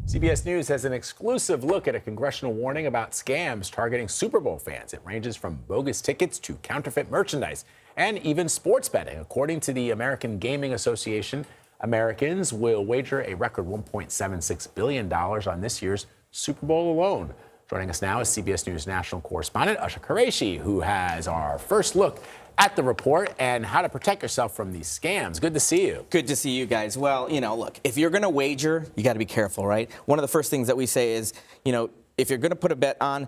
CBS News has an exclusive look at a congressional warning about scams targeting Super Bowl fans. It ranges from bogus tickets to counterfeit merchandise and even sports betting. According to the American Gaming Association, Americans will wager a record $1.76 billion on this year's Super Bowl alone. Joining us now is CBS News national correspondent Usha Qureshi, who has our first look at the report and how to protect yourself from these scams. Good to see you. Good to see you guys. Well, look, if you're going to wager, you got to be careful, right? One of the first things that we say is, if you're going to put a bet on,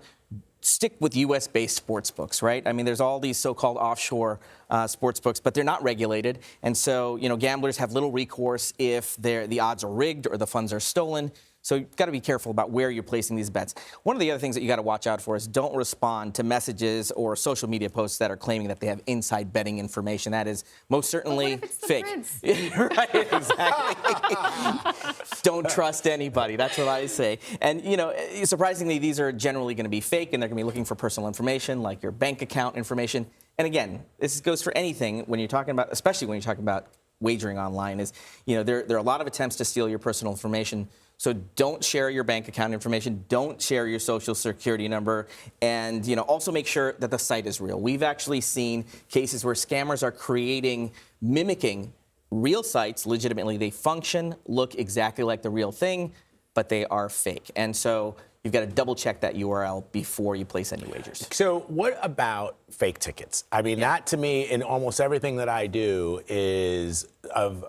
stick with U.S.-based sports books, right? I mean, there's all these so-called offshore sports books, but they're not regulated. And so, gamblers have little recourse if the odds are rigged or the funds are stolen. So you've got to be careful about where you're placing these bets. One of the other things that you got to watch out for is don't respond to messages or social media posts that are claiming that they have inside betting information. That is most certainly fake. Right, exactly. Don't trust anybody. That's what I say. And, surprisingly, these are generally going to be fake, and they're going to be looking for personal information like your bank account information. And again, this goes for anything when you're talking about, especially when you're talking about wagering online, is, there are a lot of attempts to steal your personal information. So don't share your bank account information. Don't share your social security number. And, also make sure that the site is real. We've actually seen cases where scammers are mimicking real sites legitimately. They function, look exactly like the real thing, but they are fake. And so you've got to double check that URL before you place any wagers. So what about fake tickets? I mean, that to me, in almost everything that I do, is of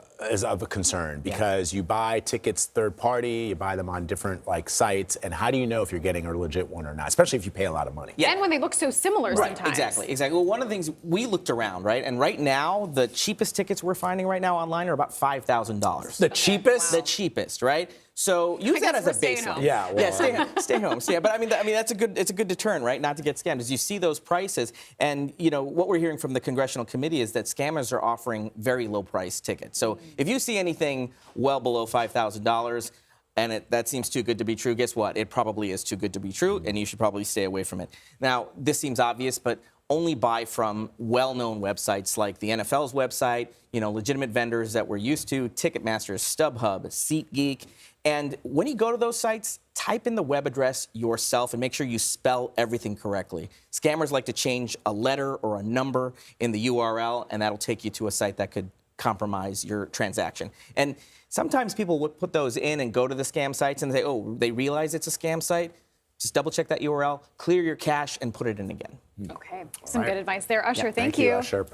a concern, because you buy tickets third party, you buy them on different sites, and how do you know if you're getting a legit one or not, especially if you pay a lot of money? Yeah. And when they look so similar sometimes. Exactly. Well, one of the things, we looked around, right? And right now, the cheapest tickets we're finding right now online are about $5,000. The cheapest? The cheapest, right? So use that as a baseline. Yeah, well, stay home. So, yeah, but I mean it's a good deterrent, right? Not to get scammed. As you see those prices, and what we're hearing from the congressional committee is that scammers are offering very low price tickets. So if you see anything well below $5,000 and that seems too good to be true, guess what? It probably is too good to be true, and you should probably stay away from it. Now, this seems obvious, but only buy from well-known websites like the NFL's website, legitimate vendors that we're used to, Ticketmaster, StubHub, SeatGeek. And when you go to those sites, type in the web address yourself and make sure you spell everything correctly. Scammers like to change a letter or a number in the URL, and that'll take you to a site that could compromise your transaction. And sometimes people would put those in and go to the scam sites and say, oh, they realize it's a scam site. Just double check that URL, clear your cache, and put it in again. Okay, some good advice there. Usher, thank you. Usher.